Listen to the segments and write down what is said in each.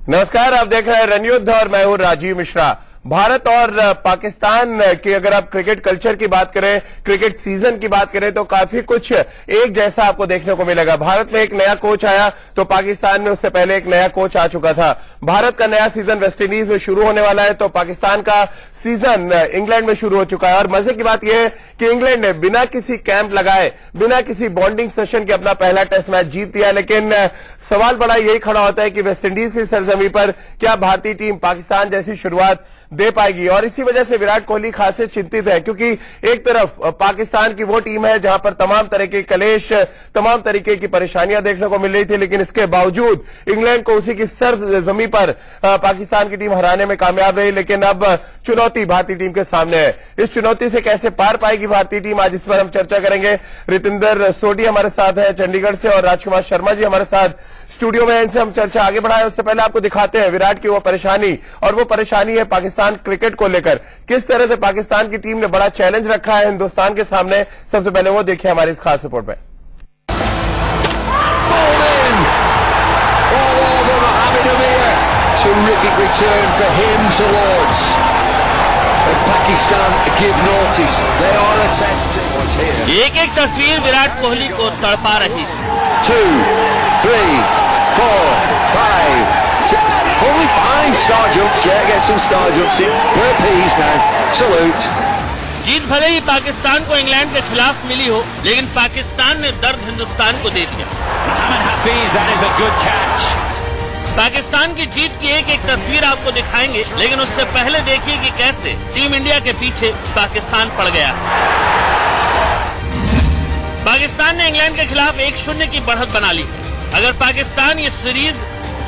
नमस्कार, आप देख रहे हैं रणयुद्ध और मैं हूं राजीव मिश्रा। भारत और पाकिस्तान की अगर आप क्रिकेट कल्चर की बात करें, क्रिकेट सीजन की बात करें तो काफी कुछ एक जैसा आपको देखने को मिलेगा। भारत में एक नया कोच आया तो पाकिस्तान में उससे पहले एक नया कोच आ चुका था। भारत का नया सीजन वेस्टइंडीज में शुरू होने वाला है तो पाकिस्तान का सीजन इंग्लैंड में शुरू हो चुका है। और मजे की बात यह है कि इंग्लैंड ने बिना किसी कैंप लगाए, बिना किसी बॉन्डिंग सेशन के अपना पहला टेस्ट मैच जीत दिया। लेकिन सवाल बड़ा यही खड़ा होता है कि वेस्टइंडीज की सरजमी पर क्या भारतीय टीम पाकिस्तान जैसी शुरुआत दे पाएगी। और इसी वजह से विराट कोहली खासे चिंतित है, क्योंकि एक तरफ पाकिस्तान की वो टीम है जहां पर तमाम तरह के कलेश, तमाम तरीके की परेशानियां देखने को मिल रही थी, लेकिन इसके बावजूद इंग्लैंड को उसी की सरजमी पर पाकिस्तान की टीम हराने में कामयाब रही। लेकिन अब चुनौती भारतीय टीम के सामने है। इस चुनौती से कैसे पार पाएगी भारतीय टीम, आज इस पर हम चर्चा करेंगे। रितिंदर सोडी हमारे साथ है चंडीगढ़ से और राजकुमार शर्मा जी हमारे साथ स्टूडियो में। इनसे हम चर्चा आगे बढ़ाएं उससे पहले आपको दिखाते हैं विराट की वो परेशानी, और वो परेशानी है पाकिस्तान क्रिकेट को लेकर। किस तरह से पाकिस्तान की टीम ने बड़ा चैलेंज रखा है हिंदुस्तान के सामने, सबसे पहले वो देखिए हमारी इस खास रिपोर्ट में। Terrific return for him to Lords. And Pakistan give notice. They are a test team here. एक-एक तस्वीर विराट कोहली को तड़पा रही है। 2, 3, 4, 5, 6, only 5 star jumps. Yeah, get some star jumps in. Burpees now. Salute. जीत भले ही पाकिस्तान को इंग्लैंड के खिलाफ मिली हो, लेकिन पाकिस्तान ने दर्द हिंदुस्तान को दे दिया। Mohammad Hafiz, that is a good catch. Pakistan की जीत की एक-एक तस्वीर आपको दिखाएंगे, लेकिन उससे पहले देखिए कि कैसे टीम इंडिया के पीछे पाकिस्तान पड़ गया। पाकिस्तान ने इंग्लैंड के खिलाफ 1-0 की बढ़त बना ली। अगर पाकिस्तान ये सीरीज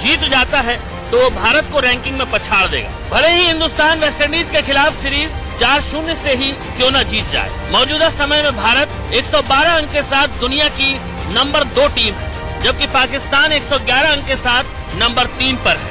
जीत जाता है तो वो भारत को रैंकिंग में पछाड़ देगा। भले ही हिंदुस्तान वेस्टइंडीज के खिलाफ सीरीज 4-0 से ही क्यों न जीत जाए। मौजूदा समय में भारत 112 अंक के साथ दुनिया की नंबर 2 टीम है, जबकि पाकिस्तान 111 अंक के साथ नंबर 3 पर है।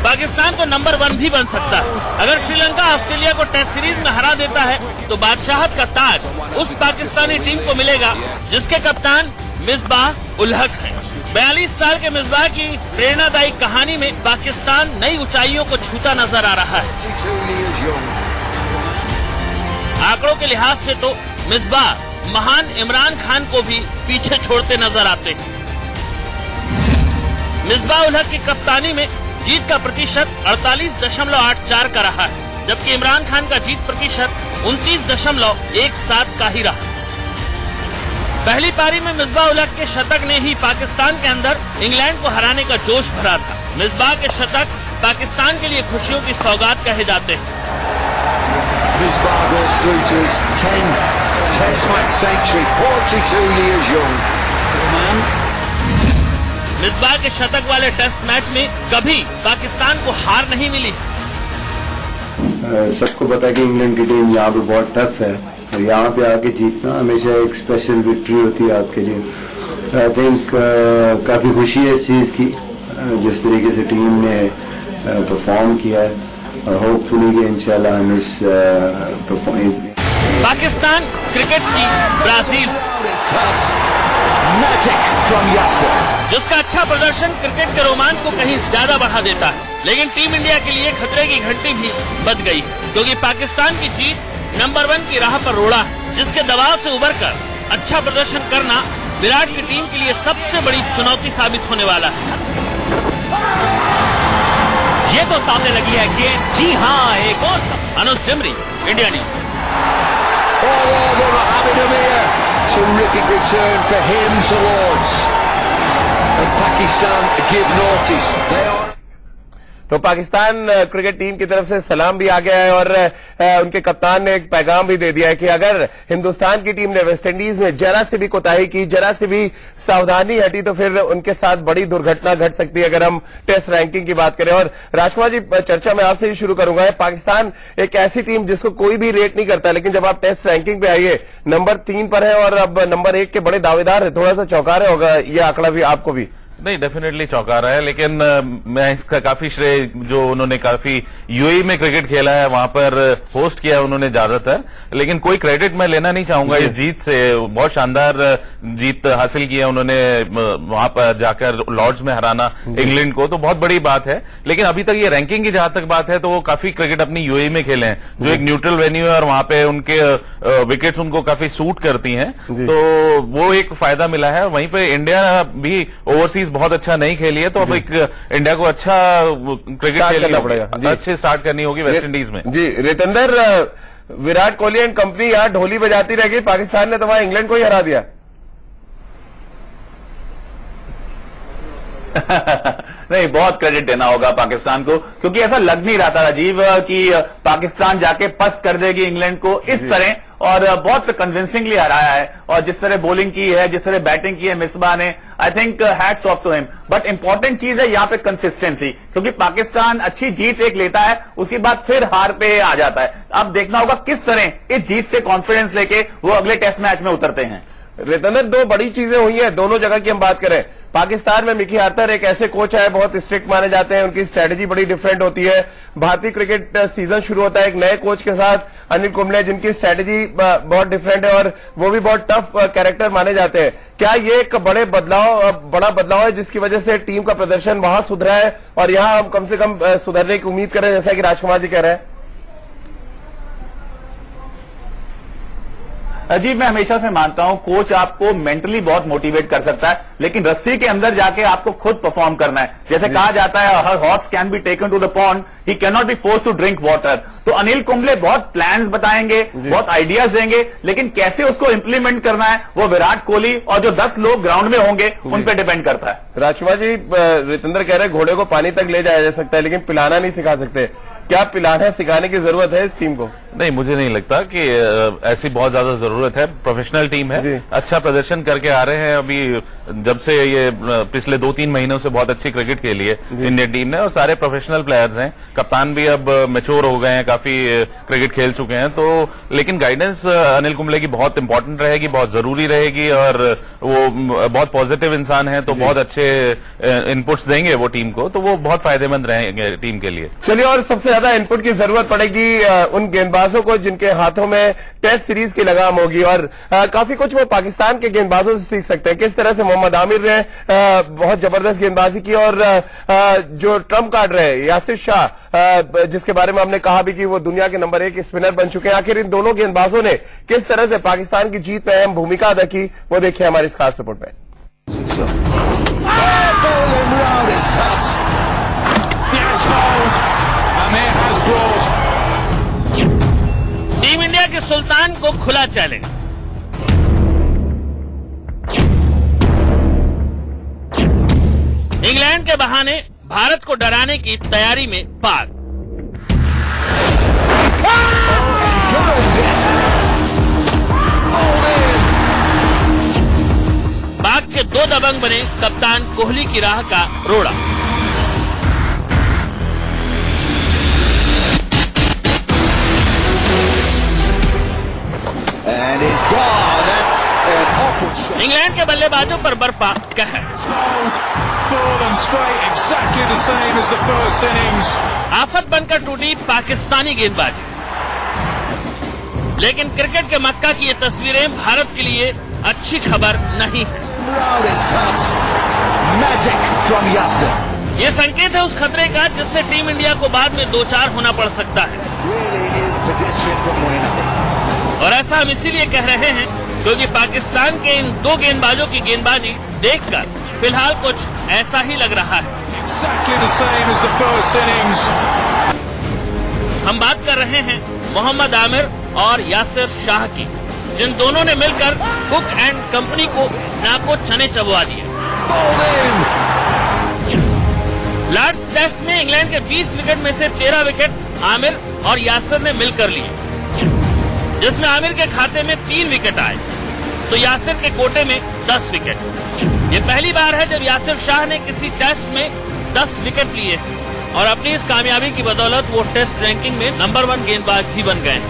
पाकिस्तान को नंबर 1 भी बन सकता है। अगर श्रीलंका ऑस्ट्रेलिया को टेस्ट सीरीज में हरा देता है तो बादशाहत का ताज उस पाकिस्तानी टीम को मिलेगा जिसके कप्तान मिसबाह उल हक हैं। 42 साल के मिसबाह की प्रेरणादायी कहानी में पाकिस्तान नई ऊंचाइयों को छूता नजर आ रहा है। आंकड़ों के लिहाज से तो मिसबाह महान इमरान खान को भी पीछे छोड़ते नजर आते हैं। मिसबाह उल हक की कप्तानी में जीत का प्रतिशत 48.84 का रहा है, जबकि इमरान खान का जीत प्रतिशत 29.17 का ही रहा। पहली पारी में मिसबाह उल हक के शतक ने ही पाकिस्तान के अंदर इंग्लैंड को हराने का जोश भरा था। मिसबाह के शतक पाकिस्तान के लिए खुशियों की सौगात कहे जाते हैं। Misbah goes through to his 10th Test match century, 42 years young. Misbah के शतक वाले टेस्ट मैच में कभी पाकिस्तान को हार नहीं मिली। सबको पता है कि इंग्लैंड की टीम यहाँ पे बहुत टफ है और यहाँ पे आके जीतना हमेशा एक स्पेशल विक्ट्री होती है आपके लिए। आई थिंक काफी खुशी है इस चीज की, जिस तरीके से टीम ने परफॉर्म किया है, और होपफुली कि इंशाल्लाह हम इस पाकिस्तान क्रिकेट की ब्राजील, जिसका अच्छा प्रदर्शन क्रिकेट के रोमांच को कहीं ज्यादा बढ़ा देता है। लेकिन टीम इंडिया के लिए खतरे की घंटी भी बज गई है, क्योंकि पाकिस्तान की जीत नंबर 1 की राह पर रोड़ा है, जिसके दबाव से उबरकर अच्छा प्रदर्शन करना विराट की टीम के लिए सबसे बड़ी चुनौती साबित होने वाला है। ये तो सामने लगी है गेंद, जी हाँ, एक और Anuj Dimri, India News. All over Mohamed Amir. Terrific return for him to Lords. And Pakistan give notice. They are... तो पाकिस्तान क्रिकेट टीम की तरफ से सलाम भी आ गया है और उनके कप्तान ने एक पैगाम भी दे दिया है कि अगर हिंदुस्तान की टीम ने वेस्टइंडीज में जरा से भी कोताही की, जरा से भी सावधानी हटी तो फिर उनके साथ बड़ी दुर्घटना घट सकती है, अगर हम टेस्ट रैंकिंग की बात करें। और राजकुमार जी, चर्चा मैं आपसे ही शुरू करूंगा। पाकिस्तान एक ऐसी टीम जिसको कोई भी रेट नहीं करता, लेकिन जब आप टेस्ट रैंकिंग पे आइए नंबर 3 पर है और अब नंबर 1 के बड़े दावेदार है, थोड़ा सा चौंका रहे होगा ये आंकड़ा भी आपको भी। नहीं, डेफिनेटली चौंका रहा है, लेकिन मैं इसका काफी श्रेय जो उन्होंने काफी यूएई में क्रिकेट खेला है, वहां पर होस्ट किया है उन्होंने ज्यादातर, लेकिन कोई क्रेडिट मैं लेना नहीं चाहूंगा इस जीत से। बहुत शानदार जीत हासिल की है उन्होंने, वहां पर जाकर लॉर्ड्स में हराना इंग्लैंड को, तो बहुत बड़ी बात है। लेकिन अभी तक ये रैंकिंग की जहां तक बात है, तो वो काफी क्रिकेट अपनी यूएई में खेले हैं, जो एक न्यूट्रल वेन्यू है और वहां पे उनके विकेट्स उनको काफी सूट करती हैं, तो वो एक फायदा मिला है। वहीं पे इंडिया भी ओवरसीज बहुत अच्छा नहीं खेली है, तो अब एक इंडिया को अच्छा क्रिकेट खेलना पड़ेगा, अच्छे स्टार्ट करनी होगी वेस्ट इंडीज में। जी रितेंद्र, विराट कोहली एंड कंपनी यहाँ ढोली बजाती रहेगी, पाकिस्तान ने तो वहां इंग्लैंड को ही हरा दिया। नहीं, बहुत क्रेडिट देना होगा पाकिस्तान को, क्योंकि ऐसा लग नहीं रहा था राजीव कि पाकिस्तान जाके पस्त कर देगी इंग्लैंड को इस तरह, और बहुत कन्विंसिंगली हराया है। और जिस तरह बॉलिंग की है, जिस तरह बैटिंग की है मिसबा ने, I think hats off to him. But important चीज है यहाँ पे कंसिस्टेंसी, क्योंकि पाकिस्तान अच्छी जीत एक लेता है, उसके बाद फिर हार पे आ जाता है। अब देखना होगा किस तरह इस जीत से कॉन्फिडेंस लेके वो अगले टेस्ट मैच में उतरते हैं। रितेंद्र, दो बड़ी चीजें हुई हैं, दोनों जगह की हम बात करें। पाकिस्तान में मिकी आर्थर एक ऐसे कोच है, बहुत स्ट्रिक्ट माने जाते हैं, उनकी स्ट्रेटेजी बड़ी डिफरेंट होती है। भारतीय क्रिकेट सीजन शुरू होता है एक नए कोच के साथ, अनिल कुंबले, जिनकी स्ट्रेटेजी बहुत डिफरेंट है और वो भी बहुत टफ कैरेक्टर माने जाते हैं। क्या ये एक बड़ा बदलाव है जिसकी वजह से टीम का प्रदर्शन वहां सुधरा है और यहां हम कम से कम सुधरने की उम्मीद करें, जैसा कि राजकुमार जी कह रहे हैं? अजीब, मैं हमेशा से मानता हूं कोच आपको मेंटली बहुत मोटिवेट कर सकता है, लेकिन रस्सी के अंदर जाके आपको खुद परफॉर्म करना है। जैसे कहा जाता है, हर horse can be taken to the pond, he can not be forced to drink water. तो अनिल कुंबले बहुत प्लान्स बताएंगे, बहुत आइडियाज देंगे, लेकिन कैसे उसको इंप्लीमेंट करना है वो विराट कोहली और जो 10 लोग ग्राउंड में होंगे उन पे डिपेंड करता है। राजकुमार जी, रितेंद्र कह रहे हैं घोड़े को पानी तक ले जाया जा सकता है, लेकिन पिलाना नहीं सिखा सकते। क्या पिलाना सिखाने की जरूरत है इस टीम को? नहीं, मुझे नहीं लगता कि ऐसी बहुत ज्यादा जरूरत है। प्रोफेशनल टीम है, अच्छा प्रदर्शन करके आ रहे हैं। अभी जब से ये पिछले 2-3 महीनों से बहुत अच्छी क्रिकेट खेली है इंडियन टीम ने, और सारे प्रोफेशनल प्लेयर्स हैं। कप्तान भी अब मैच्योर हो गए हैं, काफी क्रिकेट खेल चुके हैं। तो लेकिन गाइडेंस अनिल कुंबले की बहुत इंपॉर्टेंट रहेगी, बहुत जरूरी रहेगी, और वो बहुत पॉजिटिव इंसान है, तो बहुत अच्छे इनपुट्स देंगे वो टीम को, तो वो बहुत फायदेमंद रहेंगे टीम के लिए। चलिए, और सबसे ज्यादा इनपुट की जरूरत पड़ेगी उन गेंदबाजों को जिनके हाथों में टेस्ट सीरीज की लगाम होगी, और काफी कुछ वो पाकिस्तान के गेंदबाजों से सीख सकते हैं। किस तरह से मोहम्मद आमिर ने बहुत जबरदस्त गेंदबाजी की, और जो ट्रम्प कार्ड रहे यासिर शाह, जिसके बारे में हमने कहा भी कि वो दुनिया के नंबर 1 स्पिनर बन चुके हैं, आखिर इन दोनों गेंदबाजों ने किस तरह से पाकिस्तान की जीत में अहम भूमिका अदा की, वो देखिए हमारी इस खास रिपोर्ट में। टीम इंडिया के सुल्तान को खुला चैलेंज। इंग्लैंड के बहाने भारत को डराने की तैयारी में पाक। पाक के 2 दबंग बने कप्तान कोहली की राह का रोड़ा। इंग्लैंड के बल्लेबाजों पर बरपा कहर। आफत बनकर टूटी पाकिस्तानी गेंदबाजी, लेकिन क्रिकेट के मक्का की ये तस्वीरें भारत के लिए अच्छी खबर नहीं है। ये संकेत है उस खतरे का जिससे टीम इंडिया को बाद में 2-4 होना पड़ सकता है। और ऐसा हम इसीलिए कह रहे हैं क्योंकि पाकिस्तान के इन 2 गेंदबाजों की गेंदबाजी देखकर फिलहाल कुछ ऐसा ही लग रहा है। हम बात कर रहे हैं मोहम्मद आमिर और यासिर शाह की, जिन दोनों ने मिलकर कुक एंड कंपनी को नाको चने चबवा दिए। लॉर्ड्स टेस्ट में इंग्लैंड के 20 विकेट में से 13 विकेट आमिर और यासिर ने मिलकर लिए, जिसमें आमिर के खाते में 3 विकेट आए तो यासिर के कोटे में 10 विकेट। ये पहली बार है जब यासिर शाह ने किसी टेस्ट में 10 विकेट लिए और अपनी इस कामयाबी की बदौलत वो टेस्ट रैंकिंग में नंबर 1 गेंदबाज भी बन गए।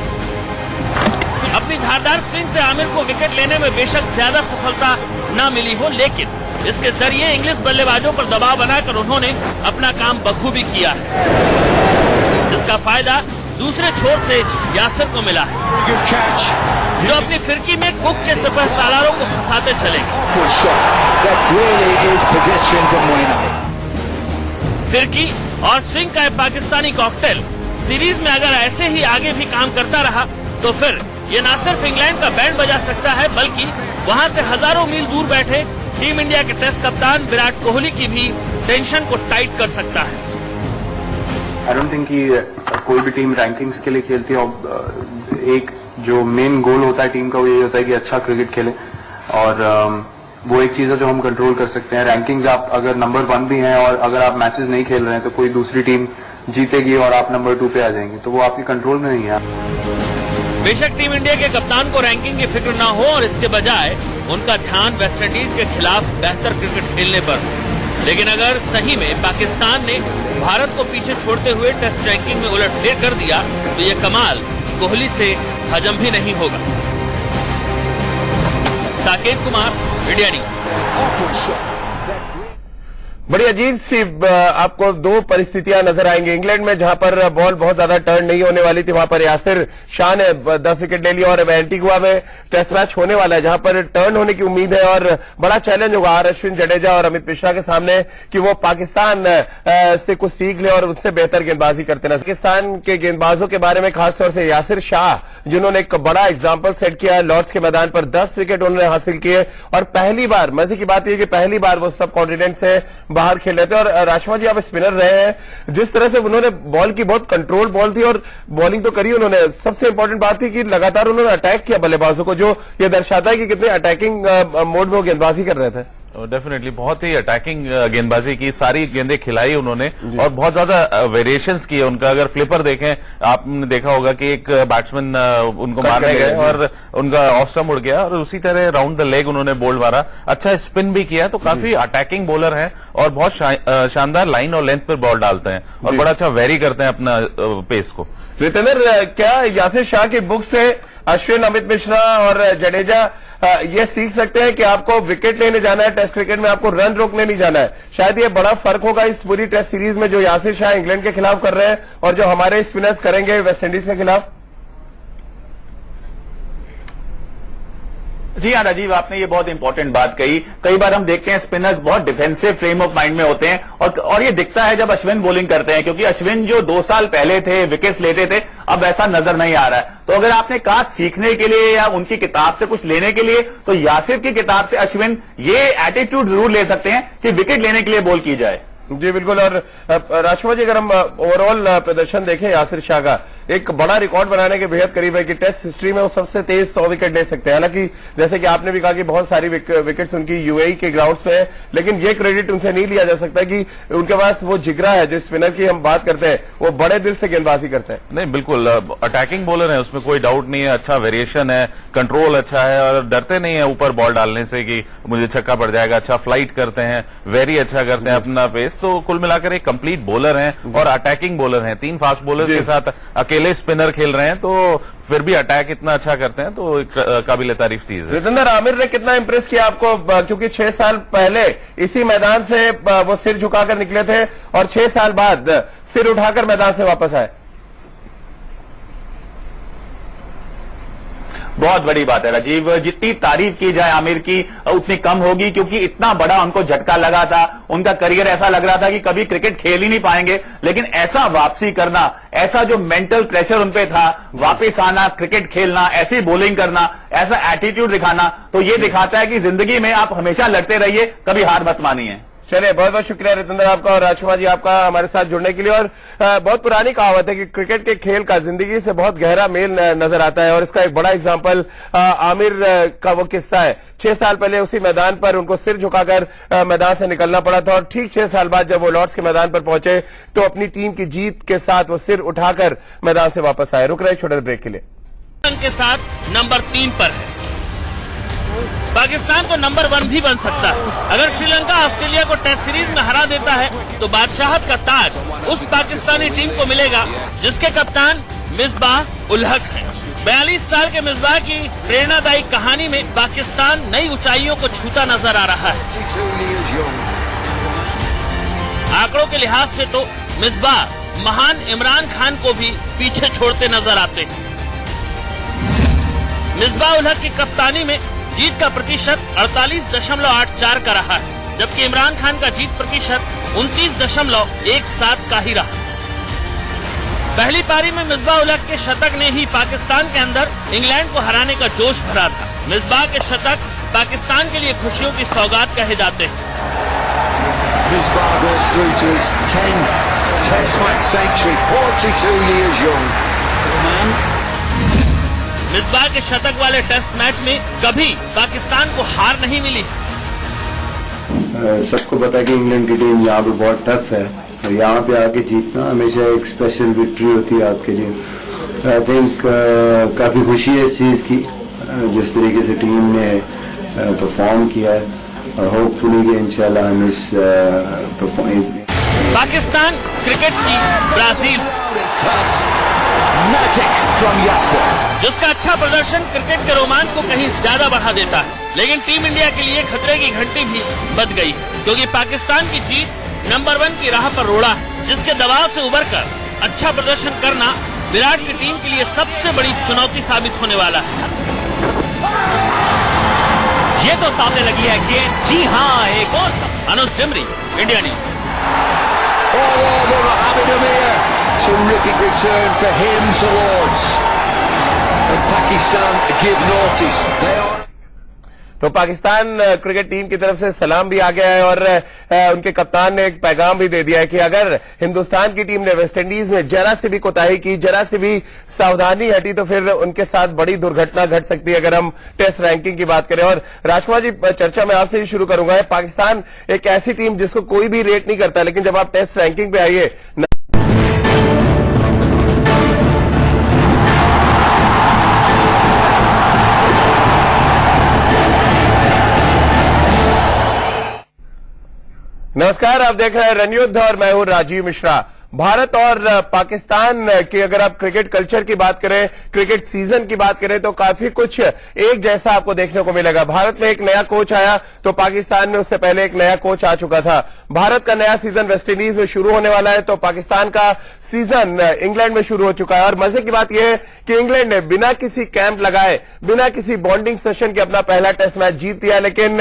अपनी धारदार स्विंग से आमिर को विकेट लेने में बेशक ज्यादा सफलता न मिली हो, लेकिन इसके जरिए इंग्लिश बल्लेबाजों पर दबाव बनाकर उन्होंने अपना काम बखूबी किया है, जिसका फायदा दूसरे छोर से यासिर को मिला है, जो अपनी फिरकी में कुक के सिपह सालारों को फंसाते चलेंगे। फिरकी और स्विंग का पाकिस्तानी कॉकटेल सीरीज में अगर ऐसे ही आगे भी काम करता रहा तो फिर ये न सिर्फ इंग्लैंड का बैंड बजा सकता है, बल्कि वहां से हजारों मील दूर बैठे टीम इंडिया के टेस्ट कप्तान विराट कोहली की भी टेंशन को टाइट कर सकता है। आई डोंट थिंक कि कोई भी टीम रैंकिंग्स के लिए खेलती है और एक जो मेन गोल होता है टीम का वो यही होता है कि अच्छा क्रिकेट खेले, और वो एक चीज है जो हम कंट्रोल कर सकते हैं। रैंकिंग्स आप अगर नंबर 1 भी हैं और अगर आप मैचेस नहीं खेल रहे हैं तो कोई दूसरी टीम जीतेगी और आप नंबर 2 पे आ जाएंगे, तो वो आपके कंट्रोल में नहीं है। बेशक टीम इंडिया के कप्तान को रैंकिंग की फिक्र न हो और इसके बजाय उनका ध्यान वेस्टइंडीज के खिलाफ बेहतर क्रिकेट खेलने पर हो, लेकिन अगर सही में पाकिस्तान ने भारत को पीछे छोड़ते हुए टेस्ट रैंकिंग में उलटफेर कर दिया तो ये कमाल कोहली से हजम भी नहीं होगा। Saket Kumar, India news. बड़ी अजीब सी आपको दो परिस्थितियां नजर आएंगी। इंग्लैंड में जहां पर बॉल बहुत ज्यादा टर्न नहीं होने वाली थी, वहां पर यासिर शाह ने 10 विकेट ले लिया, और एंटीगुआ में टेस्ट मैच होने वाला है जहां पर टर्न होने की उम्मीद है और बड़ा चैलेंज होगा अश्विन, जडेजा और अमित मिश्रा के सामने कि वो पाकिस्तान से कुछ सीख ले और उससे बेहतर गेंदबाजी करते हैं। पाकिस्तान के गेंदबाजों के बारे में खासतौर से यासिर शाह, जिन्होंने एक बड़ा एग्जाम्पल सेट किया है लॉर्ड्स के मैदान पर, 10 विकेट उन्होंने हासिल किए और पहली बार, मजे की बात यह कि पहली बार वो सब कॉन्टिनेंट से बाहर खेल रहे थे। और राजकुमार जी, आप स्पिनर रहे हैं, जिस तरह से उन्होंने बॉल की, बहुत कंट्रोल बॉल थी और बॉलिंग तो करी उन्होंने, सबसे इंपॉर्टेंट बात थी कि लगातार उन्होंने अटैक किया बल्लेबाजों को, जो ये दर्शाता है कि कितने अटैकिंग मोड में वो गेंदबाजी कर रहे थे। डेफिनेटली बहुत ही अटैकिंग गेंदबाजी की, सारी गेंदें खिलाई उन्होंने और बहुत ज्यादा वेरिएशंस किए। उनका अगर फ्लिपर देखें, आपने देखा होगा कि एक बैट्समैन उनको मारने गए और उनका ऑफ स्टंप उड़ गया और उसी तरह राउंड द लेग उन्होंने बोल्ड मारा, अच्छा स्पिन भी किया। तो काफी अटैकिंग बॉलर है और बहुत शानदार लाइन और लेंथ पर बॉल डालते हैं और बड़ा अच्छा वेरी करते हैं अपना पेस को। रितेंद्र, क्या यासिर शाह की बुक से अश्विन, अमित मिश्रा और जडेजा ये सीख सकते हैं कि आपको विकेट लेने जाना है टेस्ट क्रिकेट में, आपको रन रोकने नहीं जाना है? शायद ये बड़ा फर्क होगा इस पूरी टेस्ट सीरीज में जो यासिर शाह इंग्लैंड के खिलाफ कर रहे हैं और जो हमारे स्पिनर्स करेंगे वेस्टइंडीज के खिलाफ। जी हाँ राजीव, आपने ये बहुत इंपॉर्टेंट बात कही। कई बार हम देखते हैं स्पिनर्स बहुत डिफेंसिव फ्रेम ऑफ माइंड में होते हैं और ये दिखता है जब अश्विन बॉलिंग करते हैं, क्योंकि अश्विन जो 2 साल पहले थे, विकेट्स लेते थे, अब ऐसा नजर नहीं आ रहा है। तो अगर आपने कहा सीखने के लिए या उनकी किताब से कुछ लेने के लिए, तो यासिर की किताब से अश्विन ये एटीट्यूड जरूर ले सकते हैं कि विकेट लेने के लिए बॉल की जाए। जी बिल्कुल। और राजकुमार जी, अगर हम ओवरऑल प्रदर्शन देखें यासिर शाह का, एक बड़ा रिकॉर्ड बनाने के बेहद करीब है कि टेस्ट हिस्ट्री में वो सबसे तेज 100 विकेट ले सकते हैं। हालांकि जैसे कि आपने भी कहा कि बहुत सारी विकेट्स उनकी यूएई के ग्राउंड्स में है, लेकिन ये क्रेडिट उनसे नहीं लिया जा सकता कि उनके पास वो जिगरा है, जो स्पिनर की हम बात करते हैं, वो बड़े दिल से गेंदबाजी करते हैं। नहीं, बिल्कुल अटैकिंग बॉलर है, उसमें कोई डाउट नहीं है। अच्छा वेरिएशन है, कंट्रोल अच्छा है और डरते नहीं है ऊपर बॉल डालने से कि मुझे छक्का पड़ जाएगा। अच्छा फ्लाइट करते हैं, वेरी अच्छा करते हैं अपना पेस। तो कुल मिलाकर एक कंप्लीट बॉलर हैं और अटैकिंग बॉलर हैं। 3 फास्ट बॉलर्स के साथ अकेले स्पिनर खेल रहे हैं, तो फिर भी अटैक इतना अच्छा करते हैं, तो एक काबिल तारीफ चीज है। रितेंद्र, आमिर ने कितना इंप्रेस किया आपको? क्योंकि 6 साल पहले इसी मैदान से वो सिर झुकाकर निकले थे और 6 साल बाद सिर उठाकर मैदान से वापस आए। बहुत बड़ी बात है राजीव, जितनी तारीफ की जाए आमिर की उतनी कम होगी, क्योंकि इतना बड़ा उनको झटका लगा था। उनका करियर ऐसा लग रहा था कि कभी क्रिकेट खेल ही नहीं पाएंगे, लेकिन ऐसा वापसी करना, ऐसा जो मेंटल प्रेशर उनपे था, वापस आना, क्रिकेट खेलना, ऐसी बॉलिंग करना, ऐसा एटीट्यूड दिखाना, तो ये दिखाता है कि जिंदगी में आप हमेशा लड़ते रहिए, कभी हार मत मानिए। चलिए, बहुत बहुत शुक्रिया रितेंद्र आपका और राजकुमार जी आपका हमारे साथ जुड़ने के लिए। और बहुत पुरानी कहावत है कि क्रिकेट के खेल का जिंदगी से बहुत गहरा मेल नजर आता है और इसका एक बड़ा एग्जांपल आमिर का वो किस्सा है। 6 साल पहले उसी मैदान पर उनको सिर झुकाकर मैदान से निकलना पड़ा था और ठीक 6 साल बाद जब वो लॉर्ड्स के मैदान पर पहुंचे तो अपनी टीम की जीत के साथ वो सिर उठाकर मैदान से वापस आए। रुक रहे छोटे ब्रेक के लिए। के साथ नंबर 3 पर है। पाकिस्तान तो नंबर 1 भी बन सकता है। अगर श्रीलंका ऑस्ट्रेलिया को टेस्ट सीरीज में हरा देता है तो बादशाहत का ताज उस पाकिस्तानी टीम को मिलेगा जिसके कप्तान मिसबाह उल हक हैं। 42 साल के मिसबाह की प्रेरणादायी कहानी में पाकिस्तान नई ऊंचाइयों को छूता नजर आ रहा है। 22 years young. आंकड़ों के लिहाज से तो मिसबाह महान इमरान खान को भी पीछे छोड़ते नजर आते हैं। मिसबाह उल हक की कप्तानी में जीत का प्रतिशत 48.84 का रहा है, जबकि इमरान खान का जीत प्रतिशत 29.17 का ही रहा। पहली पारी में मिसबाह उल हक के शतक ने ही पाकिस्तान के अंदर इंग्लैंड को हराने का जोश भरा था। मिसबाह के शतक पाकिस्तान के लिए खुशियों की सौगात कहे जाते हैं। Misbah goes through to his 10th Test match century, 42 years young. Misbah के शतक वाले टेस्ट मैच में कभी पाकिस्तान को हार नहीं मिली। सबको पता है कि इंग्लैंड की टीम यहाँ पे बहुत टफ है और यहाँ पे आके जीतना हमेशा एक स्पेशल विक्ट्री होती है आपके लिए। आई थिंक काफी खुशी है इस चीज की जिस तरीके से टीम ने परफॉर्म किया है और होपफुली कि इंशाल्लाह हम इस पाकिस्तान क्रिकेट की ब्राजील, Magic from Yasser. जिसका अच्छा प्रदर्शन क्रिकेट के रोमांच को कहीं ज्यादा बढ़ा देता है, लेकिन टीम इंडिया के लिए खतरे की घंटी भी बज गई है, क्योंकि पाकिस्तान की जीत नंबर 1 की राह पर रोड़ा है, जिसके दबाव से उबरकर अच्छा प्रदर्शन करना विराट की टीम के लिए सबसे बड़ी चुनौती साबित होने वाला है। ये तो सामने लगी है गेंद, जी हाँ, एक और Anuj Dimri, India News. All over Mohamed Amir. Terrific return for him to Lords. And Pakistan give notice. They are... तो पाकिस्तान क्रिकेट टीम की तरफ से सलाम भी आ गया है और उनके कप्तान ने एक पैगाम भी दे दिया है कि अगर हिंदुस्तान की टीम ने वेस्टइंडीज में जरा से भी कोताही की, जरा से भी सावधानी हटी तो फिर उनके साथ बड़ी दुर्घटना घट सकती है अगर हम टेस्ट रैंकिंग की बात करें। और राजकुमार जी, चर्चा मैं आपसे ही शुरू करूंगा। पाकिस्तान एक ऐसी टीम जिसको कोई भी रेट नहीं करता, लेकिन जब आप टेस्ट रैंकिंग पे आइए नमस्कार, आप देख रहे हैं रणयुद्ध और मैं हूं राजीव मिश्रा। भारत और पाकिस्तान की अगर आप क्रिकेट कल्चर की बात करें, क्रिकेट सीजन की बात करें तो काफी कुछ एक जैसा आपको देखने को मिलेगा। भारत में एक नया कोच आया तो पाकिस्तान में उससे पहले एक नया कोच आ चुका था। भारत का नया सीजन वेस्टइंडीज में शुरू होने वाला है तो पाकिस्तान का सीजन इंग्लैंड में शुरू हो चुका है। और मजे की बात यह है कि इंग्लैंड ने बिना किसी कैंप लगाए, बिना किसी बॉन्डिंग सेशन के अपना पहला टेस्ट मैच जीत दिया। लेकिन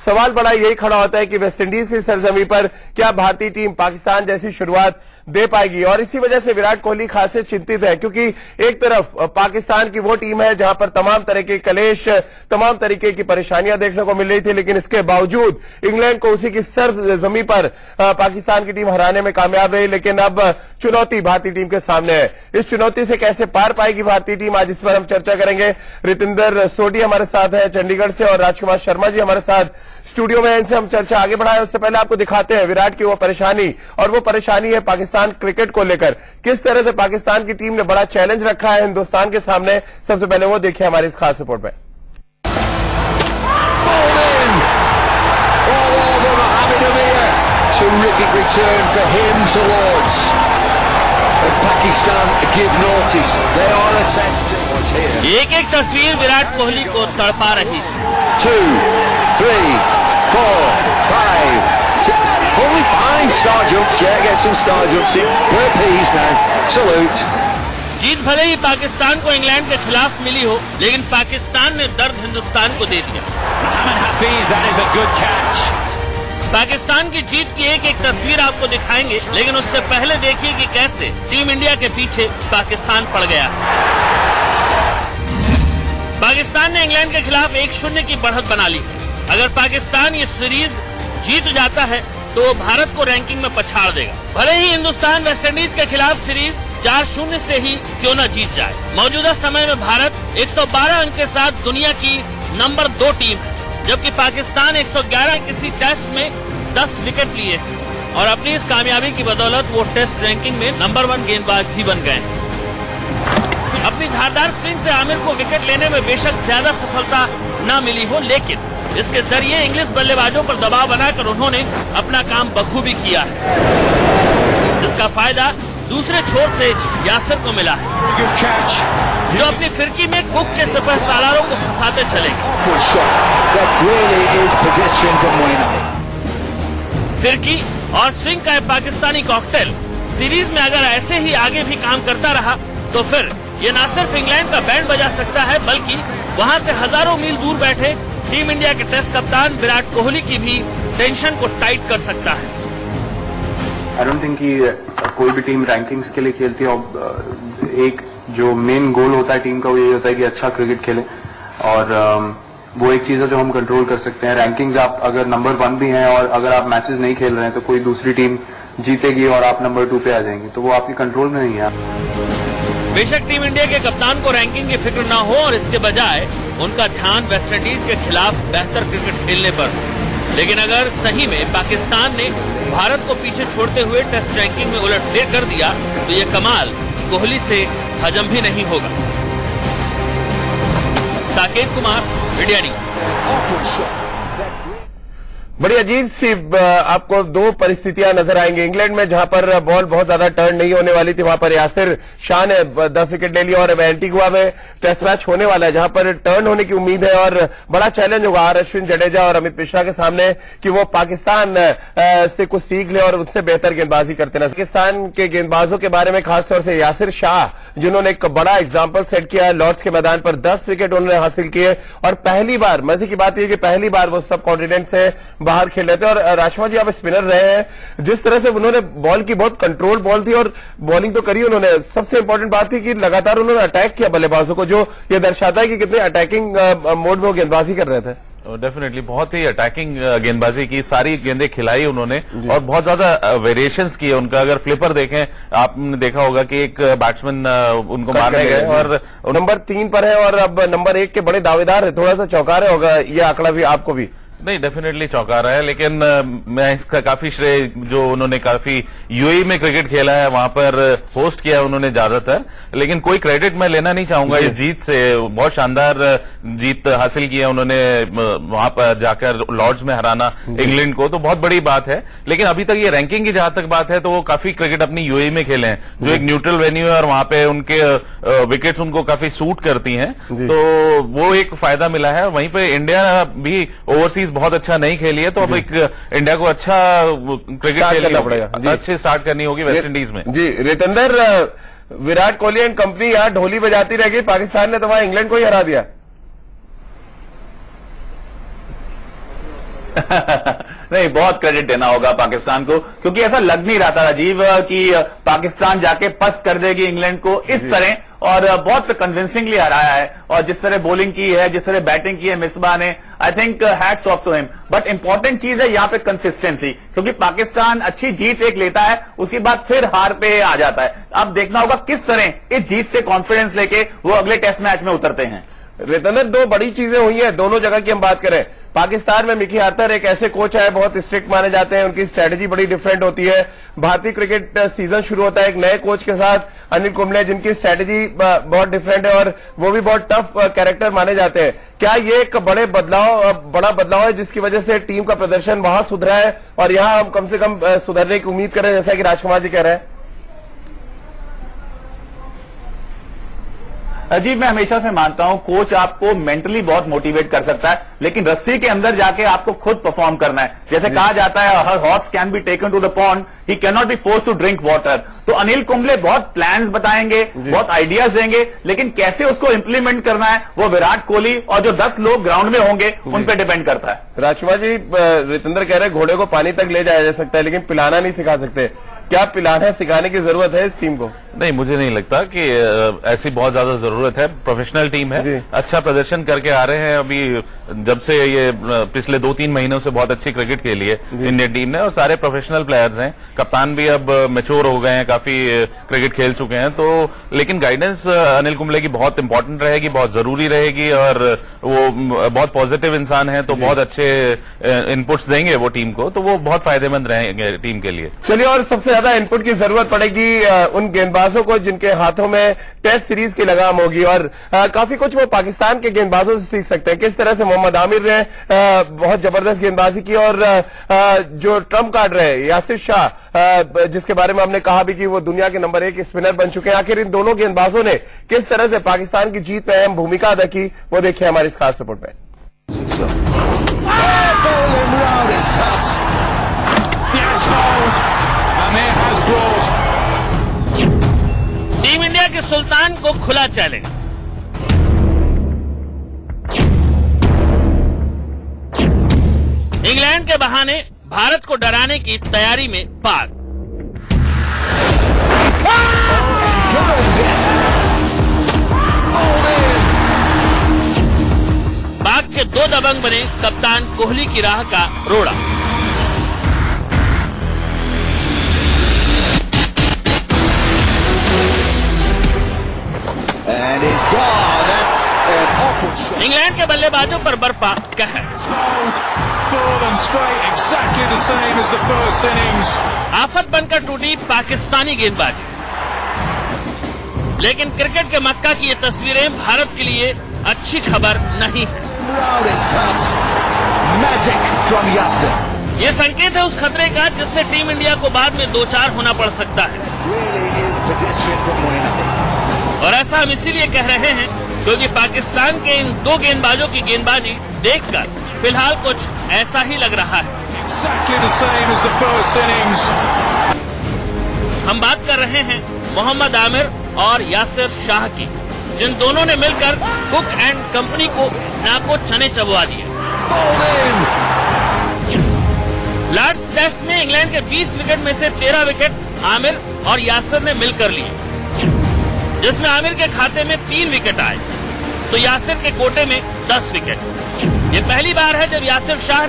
सवाल बड़ा यही खड़ा होता है कि वेस्टइंडीज की सरजमी पर क्या भारतीय टीम पाकिस्तान जैसी शुरुआत दे पाएगी। और इसी वजह से विराट कोहली खासे चिंतित है, क्योंकि एक तरफ पाकिस्तान की वो टीम है जहां पर तमाम तरह के कलेश, तमाम तरीके की परेशानियां देखने को मिल रही थी, लेकिन इसके बावजूद इंग्लैंड को उसी की सरजमी पर पाकिस्तान की टीम हराने में कामयाब रही। लेकिन अब चुनौती भारतीय टीम के सामने है। इस चुनौती से कैसे पार पाएगी भारतीय टीम, आज इस पर हम चर्चा करेंगे। रितिंदर सोडी हमारे साथ है चंडीगढ़ से और राजकुमार शर्मा जी हमारे साथ स्टूडियो में। इनसे हम चर्चा आगे बढ़ाए उससे पहले आपको दिखाते हैं विराट की वो परेशानी, और वो परेशानी है पाकिस्तान क्रिकेट को लेकर। किस तरह से पाकिस्तान की टीम ने बड़ा चैलेंज रखा है हिंदुस्तान के सामने, सबसे पहले वो देखिए हमारी इस खास रिपोर्ट में। Terrific return for him to Lords. And Pakistan give notice. They are a test here. एक-एक तस्वीर विराट कोहली को तड़पा रही है। 2, 3, 4, 5, 6, only 5 star jumps. Yeah, get some star jumps in. Burpees now. Salute. जीत भले ही पाकिस्तान को इंग्लैंड के खिलाफ मिली हो, लेकिन पाकिस्तान ने दर्द हिंदुस्तान को दे दिया। Mohamed Hafiz, that is a good catch. Pakistan की जीत की एक-एक तस्वीर आपको दिखाएंगे, लेकिन उससे पहले देखिए कि कैसे टीम इंडिया के पीछे पाकिस्तान पड़ गया। पाकिस्तान ने इंग्लैंड के खिलाफ 1-0 की बढ़त बना ली। अगर पाकिस्तान ये सीरीज जीत जाता है तो वो भारत को रैंकिंग में पछाड़ देगा। भले ही हिंदुस्तान वेस्टइंडीज के खिलाफ सीरीज 4-0 से ही क्यों न जीत जाए। मौजूदा समय में भारत 112 अंक के साथ दुनिया की नंबर 2 टीम है, जबकि पाकिस्तान 111 किसी टेस्ट में 10 विकेट लिए और अपनी इस कामयाबी की बदौलत वो टेस्ट रैंकिंग में नंबर 1 गेंदबाज भी बन गए। अपनी धारदार स्विंग से आमिर को विकेट लेने में बेशक ज्यादा सफलता न मिली हो, लेकिन इसके जरिए इंग्लिश बल्लेबाजों पर दबाव बनाकर उन्होंने अपना काम बखूबी किया है, जिसका फायदा दूसरे छोर से यासिर को मिला है, Good catch. जो अपनी फिरकी में कुक के सफर सालारों को फंसाते चलेंगे। Good shot. That really is pedestrian from Moina. फिरकी और स्विंग का पाकिस्तानी कॉकटेल सीरीज में अगर ऐसे ही आगे भी काम करता रहा तो फिर ये न सिर्फ इंग्लैंड का बैंड बजा सकता है, बल्कि वहां से हजारों मील दूर बैठे टीम इंडिया के टेस्ट कप्तान विराट कोहली की भी टेंशन को टाइट कर सकता है। आई डोंट थिंक कि कोई भी टीम रैंकिंग्स के लिए खेलती है और एक जो मेन गोल होता है टीम का वो यही होता है कि अच्छा क्रिकेट खेले, और वो एक चीज है जो हम कंट्रोल कर सकते हैं। रैंकिंग्स आप अगर नंबर 1 भी हैं और अगर आप मैचेस नहीं खेल रहे हैं तो कोई दूसरी टीम जीतेगी और आप नंबर 2 पे आ जाएंगे, तो वो आपके कंट्रोल में नहीं है। बेशक टीम इंडिया के कप्तान को रैंकिंग की फिक्र न हो और इसके बजाय उनका ध्यान वेस्टइंडीज के खिलाफ बेहतर क्रिकेट खेलने पर हो, लेकिन अगर सही में पाकिस्तान ने भारत को पीछे छोड़ते हुए टेस्ट रैंकिंग में उलटफेर कर दिया तो ये कमाल कोहली से हजम भी नहीं होगा। Saket Kumar, India news. बड़ी अजीब सी आपको दो परिस्थितियां नजर आएंगी। इंग्लैंड में जहां पर बॉल बहुत ज्यादा टर्न नहीं होने वाली थी, वहां पर यासिर शाह ने 10 विकेट ले लिया और एंटीगुआ में टेस्ट मैच होने वाला है जहां पर टर्न होने की उम्मीद है और बड़ा चैलेंज होगा अश्विन जडेजा और अमित मिश्रा के सामने कि वो पाकिस्तान से कुछ सीख ले और उससे बेहतर गेंदबाजी करते ना। पाकिस्तान के गेंदबाजों के बारे में खासतौर से यासिर शाह, जिन्होंने एक बड़ा एग्जाम्पल सेट किया है, लॉर्ड्स के मैदान पर 10 विकेट उन्होंने हासिल किए और पहली बार मजे की बात यह कि पहली बार वो सब कॉन्फिडेंस से बाहर खेल रहे थे। और राजकुमार जी, आप स्पिनर रहे हैं, जिस तरह से उन्होंने बॉल की बहुत कंट्रोल बॉल थी और बॉलिंग तो करी उन्होंने, सबसे इंपॉर्टेंट बात थी कि लगातार उन्होंने अटैक किया बल्लेबाजों को, जो ये दर्शाता है कि कितने अटैकिंग मोड में वो गेंदबाजी कर रहे थे। डेफिनेटली बहुत ही अटैकिंग गेंदबाजी की, सारी गेंदें खिलाई उन्होंने और बहुत ज्यादा वेरिएशंस किए। उनका अगर फ्लिपर देखें, आपने देखा होगा कि एक बैट्समैन उनको मारने गए और नंबर 3 पर है और अब नंबर 1 के बड़े दावेदार है। थोड़ा सा चौंका रहा होगा ये आंकड़ा भी आपको भी? नहीं, डेफिनेटली चौंका रहा है, लेकिन मैं इसका काफी श्रेय जो उन्होंने काफी यूएई में क्रिकेट खेला है वहां पर होस्ट किया है उन्होंने ज्यादातर, लेकिन कोई क्रेडिट मैं लेना नहीं चाहूंगा इस जीत से। बहुत शानदार जीत हासिल की है उन्होंने, वहां पर जाकर लॉर्ड्स में हराना इंग्लैंड को तो बहुत बड़ी बात है। लेकिन अभी तक ये रैंकिंग की जहां तक बात है तो वो काफी क्रिकेट अपनी यूएई में खेले हैं, जो एक न्यूट्रल वेन्यू है और वहां पे उनके विकेट्स उनको काफी सूट करती हैं, तो वो एक फायदा मिला है। वहीं पे इंडिया भी ओवरसीज बहुत अच्छा नहीं खेली है, तो अब एक इंडिया को अच्छा क्रिकेट खेलना पड़ेगा, अच्छे स्टार्ट करनी होगी वेस्ट इंडीज में। जी रितेंद्र, विराट कोहली एंड कंपनी यहाँ ढोली बजाती रहेगी, पाकिस्तान ने तो वहां इंग्लैंड को ही हरा दिया। नहीं, बहुत क्रेडिट देना होगा पाकिस्तान को, क्योंकि ऐसा लग नहीं रहा था राजीव कि पाकिस्तान जाके पस्त कर देगी इंग्लैंड को इस तरह, और बहुत कन्विंसिंगली हराया है। और जिस तरह बॉलिंग की है, जिस तरह बैटिंग की है मिसबा ने, I think hats off to him. But important चीज है यहाँ पे कंसिस्टेंसी, क्योंकि पाकिस्तान अच्छी जीत एक लेता है, उसके बाद फिर हार पे आ जाता है। अब देखना होगा किस तरह इस जीत से कॉन्फिडेंस लेके वो अगले टेस्ट मैच में उतरते हैं। रितेंद्र, दो बड़ी चीजें हुई हैं दोनों जगह की हम बात करें। पाकिस्तान में मिकी आर्थर एक ऐसे कोच है, बहुत स्ट्रिक्ट माने जाते हैं, उनकी स्ट्रेटेजी बड़ी डिफरेंट होती है। भारतीय क्रिकेट सीजन शुरू होता है एक नए कोच के साथ, अनिल कुंबले, जिनकी स्ट्रेटेजी बहुत डिफरेंट है और वो भी बहुत टफ कैरेक्टर माने जाते हैं। क्या ये एक बड़ा बदलाव है जिसकी वजह से टीम का प्रदर्शन वहां सुधरा है और यहां हम कम से कम सुधरने की उम्मीद करें, जैसा कि राजकुमार जी कह रहे हैं? अजीब, मैं हमेशा से मानता हूं कोच आपको मेंटली बहुत मोटिवेट कर सकता है, लेकिन रस्सी के अंदर जाके आपको खुद परफॉर्म करना है। जैसे कहा जाता है, हर horse can be taken to the pond, he can not be forced to drink water. तो अनिल कुंबले बहुत प्लान्स बताएंगे, बहुत आइडियाज देंगे, लेकिन कैसे उसको इंप्लीमेंट करना है वो विराट कोहली और जो 10 लोग ग्राउंड में होंगे उन पर डिपेंड करता है। राजकुमार जी, रितेंद्र कह रहे हैं घोड़े को पानी तक ले जाया जा सकता है, लेकिन पिलाना नहीं सिखा सकते। क्या पिलाना सिखाने की जरूरत है इस टीम को? नहीं, मुझे नहीं लगता कि ऐसी बहुत ज्यादा जरूरत है। प्रोफेशनल टीम है, अच्छा प्रदर्शन करके आ रहे हैं। अभी जब से ये पिछले 2-3 महीनों से बहुत अच्छी क्रिकेट खेली है इंडियन टीम ने और सारे प्रोफेशनल प्लेयर्स हैं। कप्तान भी अब मैच्योर हो गए हैं, काफी क्रिकेट खेल चुके हैं। तो लेकिन गाइडेंस अनिल कुंबले की बहुत इंपॉर्टेंट रहेगी, बहुत जरूरी रहेगी और वो बहुत पॉजिटिव इंसान है, तो बहुत अच्छे इनपुट्स देंगे वो टीम को, तो वो बहुत फायदेमंद रहेंगे टीम के लिए। चलिए, और सबसे ज्यादा इनपुट की जरूरत पड़ेगी उन गेंदबाजों गेंदबाजों को जिनके हाथों में टेस्ट सीरीज की लगाम होगी और काफी कुछ वो पाकिस्तान के गेंदबाजों से सीख सकते हैं। किस तरह से मोहम्मद आमिर ने बहुत जबरदस्त गेंदबाजी की और जो ट्रम्प कार्ड रहे यासिर शाह, जिसके बारे में हमने कहा भी कि वो दुनिया के नंबर 1 स्पिनर बन चुके हैं, आखिर इन दोनों गेंदबाजों ने किस तरह से पाकिस्तान की जीत में अहम भूमिका अदा की, वो देखिए हमारी इस खास रिपोर्ट में। टीम इंडिया के सुल्तान को खुला चैलेंज। इंग्लैंड के बहाने भारत को डराने की तैयारी में पाक। पाक के 2 दबंग बने कप्तान कोहली की राह का रोड़ा। इंग्लैंड के बल्लेबाजों पर बरपा कहर। आफत बनकर टूटी पाकिस्तानी गेंदबाजी। लेकिन क्रिकेट के मक्का की ये तस्वीरें भारत के लिए अच्छी खबर नहीं है। ये संकेत है उस खतरे का जिससे टीम इंडिया को बाद में 2-4 होना पड़ सकता है। और ऐसा हम इसीलिए कह रहे हैं क्योंकि पाकिस्तान के इन 2 गेंदबाजों की गेंदबाजी देखकर फिलहाल कुछ ऐसा ही लग रहा है। हम बात कर रहे हैं मोहम्मद आमिर और यासिर शाह की, जिन दोनों ने मिलकर कुक एंड कंपनी को नाको चने चबवा दिए। लॉर्ड्स टेस्ट में इंग्लैंड के 20 विकेट में से 13 विकेट आमिर और यासिर ने मिलकर लिए, जिसमें आमिर के खाते में 3 विकेट आए तो यासिर के कोटे में 10 विकेट। ये पहली बार है जब यासिर शाह ने